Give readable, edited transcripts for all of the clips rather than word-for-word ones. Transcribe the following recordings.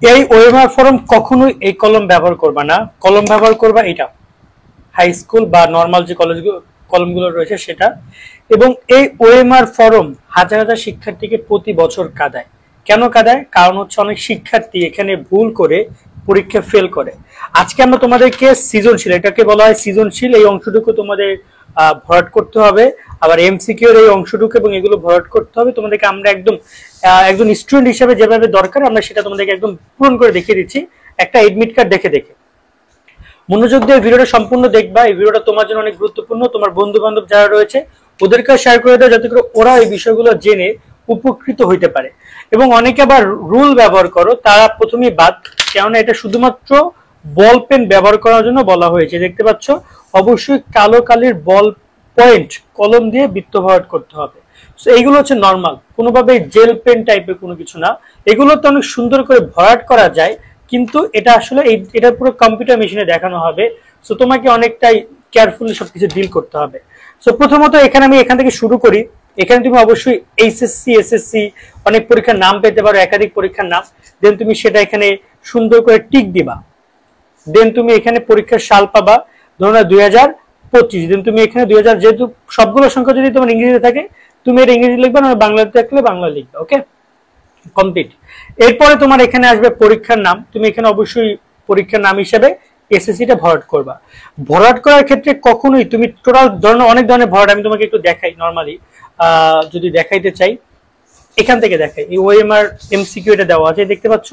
এই OMR form কখনোই এই কলম ব্যবহার করবা না, কলম ব্যবহার করবা এটা হাই স্কুল বা নর্মাল যে কলমগুলো রয়েছে সেটা। এবং এই ওএমআর ফর্ম হাজার হাজার শিক্ষার্থীকে প্রতি বছর কাঁদায়। কেন কাঁদায়? কারণ হচ্ছে অনেক শিক্ষার্থী এখানে ভুল করে পরীক্ষা ফেল করে। আজকে আমরা তোমাদেরকে সৃজনশীল, এটাকে বলা হয় সৃজনশীল, এই অংশটুকু তোমাদের ভরাট করতে হবে, আবার এমসিকিউ এর এই অংশটুকু এবং এগুলো ভরাট করতে হবে তোমাদেরকে। আমরা একজন স্টুডেন্ট হিসেবে যেভাবে দরকার আমরা সেটা তোমাদেরকে একদম পূরণ করে দেখিয়ে দিচ্ছি একটা এডমিট কার্ড দেখে দেখে। মনোযোগ দিয়ে ভিডিওটা সম্পূর্ণ দেখবা। এই ভিডিওটা তোমার জন্য অনেক গুরুত্বপূর্ণ। তোমার বন্ধু বান্ধব যারা রয়েছে ওদেরকে শেয়ার করে দাও, যাতে করে ওরা এই বিষয়গুলো জেনে উপকৃত হইতে পারে। এবং অনেকে আবার রুল ব্যবহার করো, তারা প্রথমেই বাদ, কেননা এটা শুধুমাত্র বল পেন ব্যবহার করার জন্য বলা হয়েছে। দেখতে পাচ্ছ, অবশ্যই কালো কালির বল পয়েন্ট কলম দিয়ে বৃত্ত ভরাট করতে হবে। এইগুলো হচ্ছে নর্মাল, কোনোভাবে জেল পেন টাইপের কোনো কিছু না। এগুলো তো অনেক সুন্দর করে ভরাট করা যায়, কিন্তু এটা আসলে এটা পুরো কম্পিউটার মেশিনে দেখানো হবে। সো তোমাকে অনেকটাই কেয়ারফুলি সবকিছু ডিল করতে হবে। সো প্রথমত আমি এখান থেকে শুরু করি। এখানে তুমি অবশ্যই এইচএসসি, এসএসসি অনেক পরীক্ষার নাম পেতে পারো, একাধিক পরীক্ষার নাম। দেন তুমি সেটা এখানে সুন্দর করে টিক দিবা। দেন তুমি এখানে পরীক্ষার সাল পাবা, ধরো না 2025। দেন তুমি এখানে 2000, যেহেতু সবগুলো সংখ্যা যদি তোমার ইংরেজিতে থাকে তুমি এটা ইংরেজি লিখবা, না বাংলাতে থাকলে বাংলা লিখবা। ওকে, কমপ্লিট। এরপরে তোমার এখানে আসবে পরীক্ষার নাম। তুমি এখানে অবশ্যই পরীক্ষার নাম হিসেবে এসএসসিটা ভরাট করবা। ভরাট করার ক্ষেত্রে কখনোই তুমি টোটাল অনেক ধরনের ভরাট আমি তোমাকে একটু দেখাই। নর্মালি যদি দেখাইতে চাই, এখান থেকে দেখাই। এই ওএমআর এমসিকিউ এটা দেওয়া আছে, দেখতে পাচ্ছ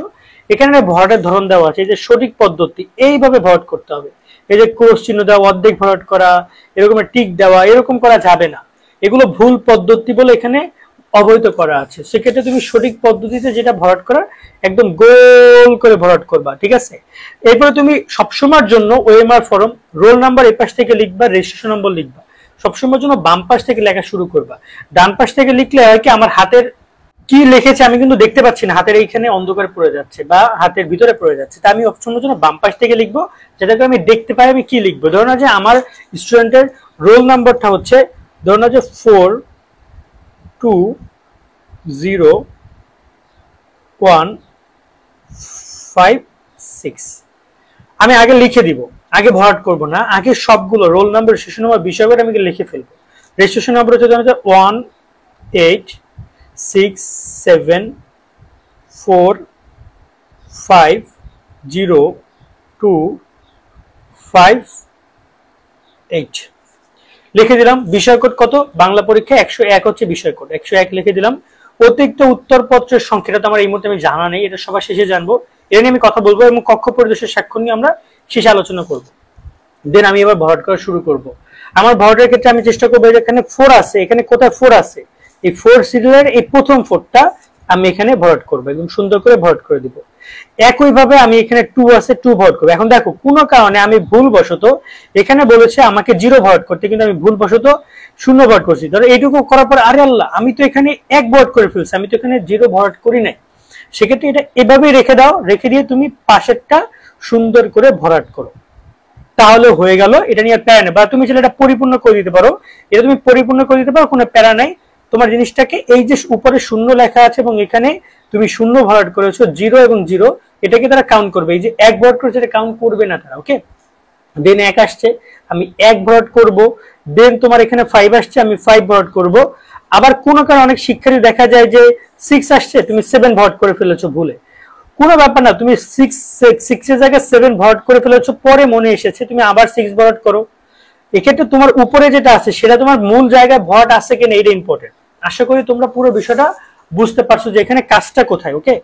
এখানে ভরাটের ধরন দেওয়া আছে। এই যে সঠিক পদ্ধতি, এইভাবে ভরাট করতে হবে। এই যে ক্রস চিহ্ন দেওয়া, অর্ধেক ভরাট করা, এরকম টিক দেওয়া, এরকম করা যাবে না। এগুলো ভুল পদ্ধতি বলে এখানে অবহিত করা আছে। সেক্ষেত্রে তুমি সঠিক পদ্ধতিতে যেটা ভরাট করার একদম গোল করে ভরাট করবা, ঠিক আছে? এরপরে তুমি সবসময়ের জন্য ওএমআর ফর্ম রোল নাম্বার এই পাশ থেকে লিখবা, রেজিস্ট্রেশন নম্বর লিখবা। সবসময়ের জন্য বাম পাশ থেকে লেখা শুরু করবা। ডান পাশ থেকে লিখলে হয় কি, আমার হাতের কি লিখেছে আমি কিন্তু দেখতে পাচ্ছি না, হাতের এইখানে অন্ধকার পড়ে যাচ্ছে বা হাতের ভিতরে পড়ে যাচ্ছে। তা আমি সবসময়ের জন্য বাম পাশ থেকে লিখবো, যাতে আমি দেখতে পাই আমি কি লিখবো। ধরো না যে আমার স্টুডেন্টের রোল নাম্বারটা হচ্ছে, ধরো না যে 420156। আমি আগে লিখে দিব, আগে ভরাট করব না, আগে সবগুলো রোল নাম্বার, রেজিস্ট্রেশন নাম্বার, বিষয় করে আমি লিখে ফেলবো। রেজিস্ট্রেশন নাম্বার হচ্ছে 18674502588 লিখে দিলাম। বিষয় কোড কত? বাংলা পরীক্ষা 101 হচ্ছে বিষয় কোড, 101 লিখে দিলাম। অতিরিক্ত উত্তরপত্রের সংখ্যাটা তো আমার এই মুহূর্তে আমি জানা নেই, এটা সবার শেষে জানবো। এ নিয়ে আমি কথা বলবো এবং কক্ষ পরিদর্শনের স্বাক্ষর নিয়ে আমরা শেষে আলোচনা করব। দেন আমি এবার ভরাট করা শুরু করব। আমার ভরাটের ক্ষেত্রে আমি চেষ্টা করবো, এখানে 4 আছে, এখানে কোথায় 4 আছে, এই 4 সিরিয়ালের এই প্রথম 4টা আমি এখানে ভরাট করবো, একদম সুন্দর করে ভরাট করে দিব। একইভাবে আমি এখানে 2 আছে, 2 ভরাট করবো। এখন দেখো, কোনো কারণে আমি ভুলবশত এখানে বলেছে আমাকে 0 ভরাট করতে, কিন্তু আমি ভুলবশত 0 ভরাট করছি। ধরো এইটুকু করার পর, আরে আল্লাহ, আমি তো এখানে 1 ভরাট করে ফেলছি, আমি তো এখানে 0 ভরাট করি নাই। সেক্ষেত্রে এটা এভাবেই রেখে দাও, রেখে দিয়ে তুমি পাশেরটা সুন্দর করে ভরাট করো, তাহলে হয়ে গেল। এটা নিয়ে প্যারা নেই, বা তুমি চাইলে এটা পরিপূর্ণ করে দিতে পারো, এটা তুমি পরিপূর্ণ করে দিতে পারো, কোনো প্যারা নাই। তোমার জিনিসটাকে এই যে উপরে 0 লেখা আছে এবং এখানে তুমি 0 ভরাট করেছো, 0 এবং 0, এটাকে তারা কাউন্ট করবে। এই যে 1 ভরাট করেছে এটা কাউন্ট করবে না তারা। ওকে, দেন 1 আসছে, আমি 1 ভরাট করব। দেন তোমার এখানে 5 আসছে, আমি 5 ভরাট করব। আবার কোনো কারণে অনেক শিক্ষার্থী দেখা যায় যে 6 আসছে, তুমি 7 ভরাট করে ফেলেছো ভুলে। কোনো ব্যাপার না, তুমি 6 এর জায়গায় 7 ভরাট করে ফেলেছো, পরে মনে এসেছে তুমি আবার 6 ভরাট করো। এক্ষেত্রে তোমার উপরে যেটা আছে সেটা তোমার মূল জায়গায় ভরাট আছে কিনা, এটা ইম্পর্টেন্ট। আশা করি তোমরা পুরো বিষয়টা বুঝতে পারছো যে এখানে কাজটা কোথায়। ওকে,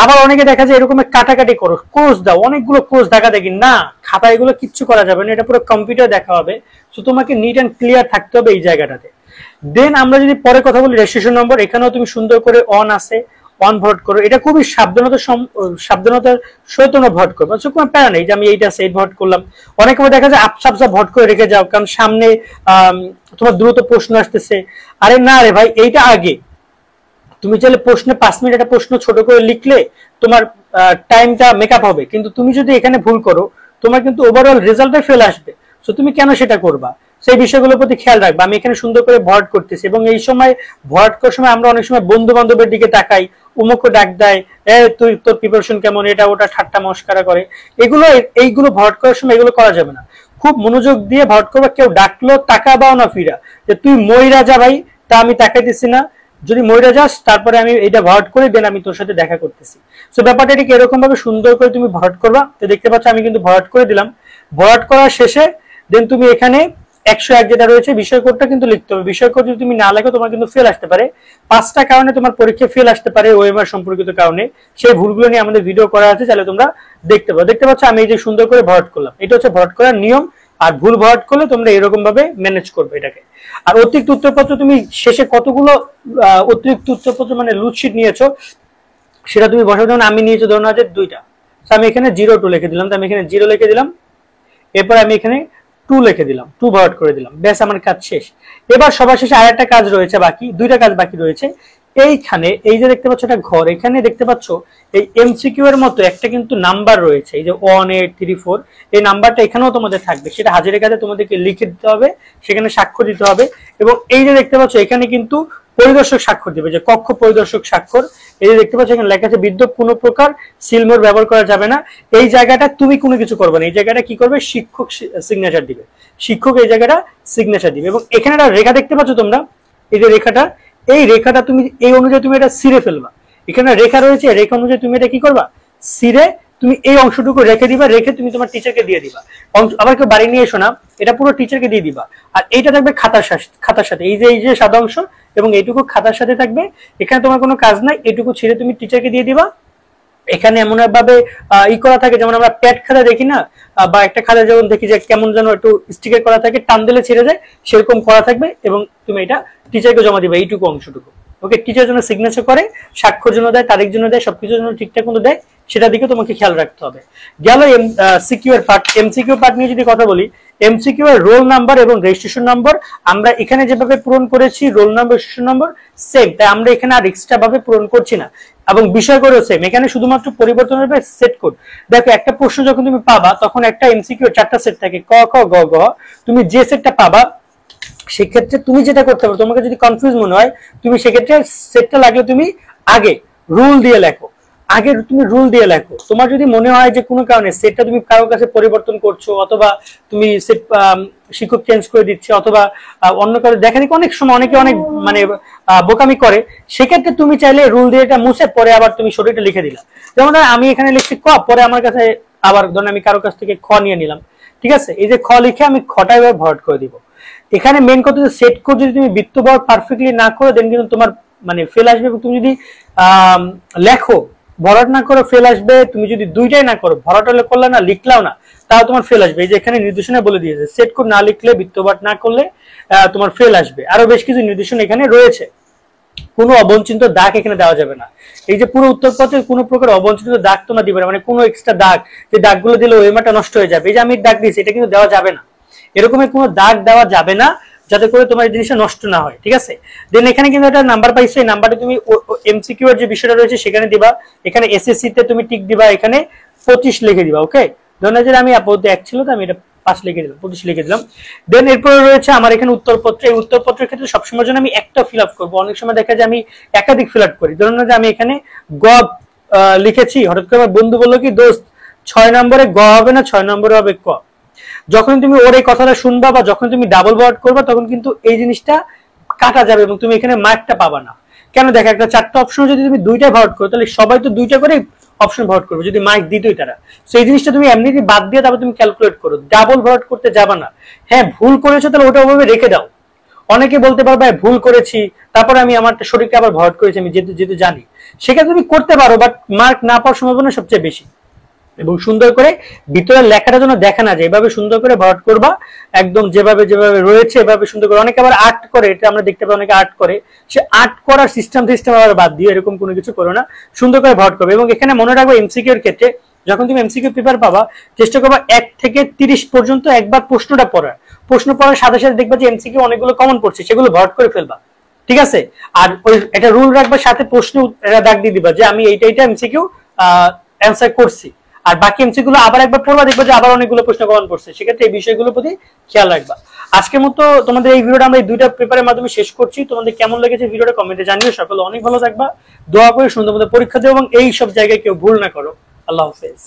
আবার অনেকে দেখা যায় এরকম কাটাকাটি করো, ক্রস দাও, অনেকগুলো ক্রস দেখা দেখি না, খাতা এগুলো কিচ্ছু করা যাবে না, এটা পুরো কম্পিউটার দেখা হবে। তো তোমাকে নিট এন্ড ক্লিয়ার থাকতে হবে এই জায়গাটাতে। দেন আমরা যদি পরে কথা বলি রেজিস্ট্রেশন নম্বর, এখানেও তুমি সুন্দর করে অন আছে, অন ভোট করো। এটা খুবই সাবধানতার সহিত তোমরা ভোট করবো। কোনো প্যারা নেই যে আমি এইটা সেট ভোট করলাম। অনেক সময় দেখা যায় আপসা ভোট করে রেখে যাও, কারণ সামনে তোমার দ্রুত প্রশ্ন আসতেছে। আরে না রে ভাই, এইটা আগে তুমি চাইলে প্রশ্নে 5 মিনিট একটা প্রশ্ন ছোট করে লিখলে তোমার টাইমটা মেকআপ হবে, কিন্তু তুমি যদি এখানে ভুল করো তোমার কিন্তু ওভারঅল রেজাল্টে ফেল আসবে। সো তুমি কেন সেটা করবা? সেই বিষয়গুলোর প্রতি খেয়াল রাখবা। আমি এখানে সুন্দর করে ভরাট করতেছি এবং এই সময় ভরাট করার সময় আমরা অনেক সময় বন্ধু বান্ধবের দিকে তাকাই, উমুকে ডাক দেয়, তুই তোর প্রিপারেশন কেমন, এটা ওটা ঠাট্টা মস্করা করে। এইগুলো ভরাট করার সময় এগুলো করা যাবে না। খুব মনোযোগ দিয়ে ভরাট করবা। কেউ ডাকলো তাকাবাও না ফিরা যে তুই মইরা যা ভাই, তা আমি তাকাইতেছি না, যদি মইরা যাস তারপরে আমি এটা ভরাট করে দেন আমি তোর সাথে দেখা করতেছি। সো ব্যাপারটা ঠিক এরকম ভাবে সুন্দর করে তুমি ভরাট করবা। তো দেখতে পাচ্ছ আমি কিন্তু ভরাট করে দিলাম। ভরাট করার শেষে দেন তুমি এখানে 101 যেটা রয়েছে বিষয় কোডটা কিন্তু লিখতে হবে। বিষয় কোড যদি তুমি না লেখো তোমার কিন্তু ফেল আসতে পারে। 5টা কারণে তোমার পরীক্ষা ফেল আসতে পারে ওএমআর সম্পর্কিত কারণে। সেই ভুলগুলো নিয়ে আমাদের ভিডিও করা আছে, তাহলে তোমরা দেখতে পারো। দেখতে পাচ্ছ আমি এই যে সুন্দর করে ভরাট করলাম, এটা হচ্ছে ভরাট করার নিয়ম। আর ভুল ভরাট করলে তোমরা এরকম ভাবে ম্যানেজ করবে এটাকে। আর অতিরিক্ত উত্তরপত্র তুমি শেষে কতগুলো অতিরিক্ত উত্তরপত্র মানে লুটশিট নিয়েছো সেটা তুমি বসাও। যেমন আমি নিয়েছি ধরুন আছে 2টা, আমি এখানে 02 লিখে দিলাম। তো আমি এখানে 0 লিখে দিলাম, এরপর আমি এখানে 2 লিখে দিলাম, 2 ভরাট করে দিলাম, ব্যাস আমার কাজ শেষ। এবার সবার শেষে আরেকটা কাজ রয়েছে বাকি, 2টা কাজ বাকি রয়েছে। এইখানে এই যে দেখতে পাচ্ছ এটা ঘর, এখানে দেখতে পাচ্ছ এই এমসিকিউ এর মতো একটা কিন্তু নাম্বার রয়েছে, এই যে 1 8 3 4, এই নাম্বারটা এখানেও তোমাদের থাকবে। সেটা হাজিরের কাছে তোমাদেরকে লিখে দিতে হবে, সেখানে স্বাক্ষর দিতে হবে। এবং এই যে দেখতে পাচ্ছ এখানে কিন্তু পরিদর্শক স্বাক্ষর দিবে, যে কক্ষ পরিদর্শক স্বাক্ষর। এই যে দেখতে পাচ্ছ এখানে লেখা আছে বিদ্যুৎ কোনো প্রকার সিলমোর ব্যবহার করা যাবে না। এই জায়গাটা তুমি কোনো কিছু করবে না, এই জায়গাটা কি করবে শিক্ষক সিগনেচার দিবে, শিক্ষক এই জায়গাটা সিগনেচার দিবে। এবং এখানে একটা রেখা দেখতে পাচ্ছ তোমরা, এই যে রেখাটা, এই রেখাটা তুমি এই অনুযায়ী তুমি এটা ছিঁড়ে ফেলবা। এখানে রেখা রয়েছে, রেখা অনুযায়ী তুমি এটা কি করবা, ছিঁড়ে তুমি এই অংশটুকু রেখে দিবা, রেখে তুমি তোমার টিচারকে দিয়ে দিবা। আবার কেউ বাড়ি নিয়ে এসো না, এটা পুরো টিচারকে দিয়ে দিবা। আর এইটা থাকবে খাতার সাথে, এই যে সাদা অংশ এবং এইটুকু খাতার সাথে থাকবে। এখানে তোমার কোনো কাজ নাই, এইটুকু ছিঁড়ে তুমি টিচারকে দিয়ে দিবা। এখানে এমন ভাবে করা থাকে যেমন আমরা প্যাড খাতা দেখি না, বা একটা খাতা যেমন দেখি যে কেমন যেন একটু স্টিকার করা থাকে, টান দিলে ছেড়ে যায়, সেরকম করা থাকবে। এবং তুমি এটা টিচারকে জমা দিবে এইটুকু অংশটুকু। ওকে, টিচার জন্য সিগনেচার করে, স্বাক্ষর জন্য দেয়, তারিখ জন্য দেয়, সবকিছুর জন্য ঠিকঠাক মতো দেয়, সেটা দিকে তোমাকে খেয়াল রাখতে হবে। গেল সিকিউ এর পার্ট। এমসিকিউ পার্ট নিয়ে যদি কথা বলি, এমসিকিউ এর রোল নাম্বার এবং রেজিস্ট্রেশন নম্বর আমরা এখানে যেভাবে পূরণ করেছি, roll number registration number same, তাই আমরা এখানে আর এক্সট্রা ভাবে পূরণ করছি না। এবং বিষয়গুলো সেম, এখানে শুধুমাত্র পরিবর্তন হবে সেট কোড। দেখো একটা প্রশ্ন যখন তুমি পাবা তখন একটা এমসিকিউ 4টা সেট থাকে, ক খ গ ঘ। তুমি যে সেটটা পাবা সেক্ষেত্রে তুমি যেটা করতে পারো, তোমাকে যদি কনফিউজ মনে হয় তুমি সেক্ষেত্রে সেটটা লাগলে তুমি আগে রুল দিয়ে লেখো, আগে তুমি রুল দিয়ে লেখো। তোমার যদি মনে হয় যে কোনো কারণে সেটটা তুমি কারোর কাছে পরিবর্তন করছো, অথবা তুমি সেট শিক্ষক চেঞ্জ করে দিচ্ছে, অথবা অন্য কারো দেখা দেখি অনেক সময় অনেকে অনেক মানে বোকামি করে, সেক্ষেত্রে তুমি চাইলে রুল দিয়ে এটা মুছে পরে আবার তুমি সঠিকটা লিখে দিলা। যেমন আমি এখানে লিখছি ক, পরে আমার কাছে আবার ধরুন আমি কারো কাছ থেকে খ নিয়ে নিলাম, ঠিক আছে, এই যে খ লিখে আমি খটা এবার ভরাট করে দিব। এখানে মেন কথা সেট কোড যদি তুমি বৃত্ত বরাবর পারফেক্টলি না করো দেন কিন্তু তোমার মানে ফেল আসবে। তুমি যদি লেখো ভরাট না করো ফেল আসবে, তুমি যদি দুইটাই না করো, ভরাট করলে না লিখলাও না, তাও তোমার ফেল আসবে। এই যে এখানে নির্দেশনা বলে দিয়েছে সেট কোড না লিখলে, বৃত্ত বরাট না করলে তোমার ফেল আসবে। আরো বেশ কিছু নির্দেশনা এখানে রয়েছে। কোনো অবঞ্চিত দাগ এখানে দেওয়া যাবে না। এই যে পুরো উত্তরপত্রে কোনো প্রকার অবঞ্চিত দাগ তোমরা দিবে না, মানে কোনো এক্সট্রা দাগ, যে দাগগুলো দিলে ওএমআরটা নষ্ট হয়ে যাবে। এই যে আমি দাগ দিয়েছি এটা কিন্তু দেওয়া যাবে না, এরকমের কোনো দাগ দেওয়া যাবে না, যাতে করে তোমার এই জিনিসটা নষ্ট না হয়, ঠিক আছে। দেন এখানে কিন্তু একটা নাম্বার পাইছো, এই নাম্বারটা তুমি এমসিকিউ এর যে বিষয়টা রয়েছে সেখানে দিবা। এখানে এসএসসি তে তুমি টিক দিবা, এখানে 25 লিখে দিবা। ওকে, ধরুন যে আমি আপাতত 1 ছিল তো আমি এটা 5 লিখে দিলাম, 25 লিখে দিলাম। দেন এরপরে রয়েছে আমার এখানে উত্তরপত্র। এই উত্তরপত্রের ক্ষেত্রে সবসময় জন্য আমি একটা ফিল আপ করবো, অনেক সময় দেখা যায় আমি একাধিক ফিল আপ করি। ধরুন যে আমি এখানে গ লিখেছি, হঠাৎ করে আমার বন্ধু বললো কি দোস্ত 6 নম্বরে গ হবে না, 6 নম্বরে হবে ক। যখন তুমি ওর এই কথাটা শুনবা বা যখন তুমি ডাবল ভরাট করবা তখন কিন্তু এই জিনিসটা কাটা যাবে এবং তুমি এখানে মার্কটা পাবা না। কেন, দেখো একটা 4টা অপশন যদি তুমি 2টা ভরাট করো তাহলে সবাই তো 2টা করে অপশন ভরাট করবে যদি মার্ক দিতই তারা। সো এই জিনিসটা তুমি এমনিতে বাদ দিয়ে তারপর তুমি ক্যালকুলেট করো, ডাবল ভরাট করতে যাবা না। হ্যাঁ ভুল করেছো তাহলে ওটা ওভাবে রেখে দাও। অনেকে বলতে পারবে ভুল করেছি তারপর আমি আমার শরীরকে আবার ভরাট করেছি, আমি যেহেতু জানি, সেটা তুমি করতে পারো, বাট মার্ক না পাওয়ার সম্ভাবনা সবচেয়ে বেশি। এবং সুন্দর করে ভিতরের লেখাটা যেন দেখা না যায়, এভাবে সুন্দর করে ভরাট করবা, একদম যেভাবে যেভাবে রয়েছে এভাবে সুন্দর করে। অনেকে আবার আর্ট করে, এটা আমরা দেখতে পাই অনেকে আর্ট করে, সে আর্ট করার সিস্টেম আবার বাদ দিয়ে এরকম কোনো কিছু করো না, সুন্দর করে ভরাট করবে। এবং এখানে মনে রাখবো এমসিকিউ এর ক্ষেত্রে যখন তুমি এমসিকিউ পেপার পাবা চেষ্টা করবা 1 থেকে 30 পর্যন্ত একবার প্রশ্নটা পড়ার, প্রশ্ন পড়ার সাথে সাথে দেখবা যে এমসিকিউ অনেকগুলো কমন পড়ছে, সেগুলো ভরাট করে ফেলবা, ঠিক আছে। আর ওই এটা রুল রাখবা, সাথে প্রশ্ন দাগ দিয়ে দিবা যে আমি এইটা এমসিকিউ অ্যান্সার করছি। আর বাকি এমসি গুলো আবার একবার পড়বা, দেখবা যে আবার অনেকগুলো প্রশ্ন কমন পড়ছে, সেক্ষেত্রে এই বিষয়গুলোর প্রতি খেয়াল রাখবা। আজকের মতো তোমাদের এই ভিডিওটা আমরা এই দুইটা পেপারের মাধ্যমে শেষ করছি। তোমাদের কেমন লেগেছে ভিডিওটা কমেন্টে জানিও। সকলে অনেক ভালো থাকবা, দোয়া করে সুন্দর মতো পরীক্ষা দিও এবং এই সব জায়গায় কেউ ভুল না করো। আল্লাহ হাফেজ।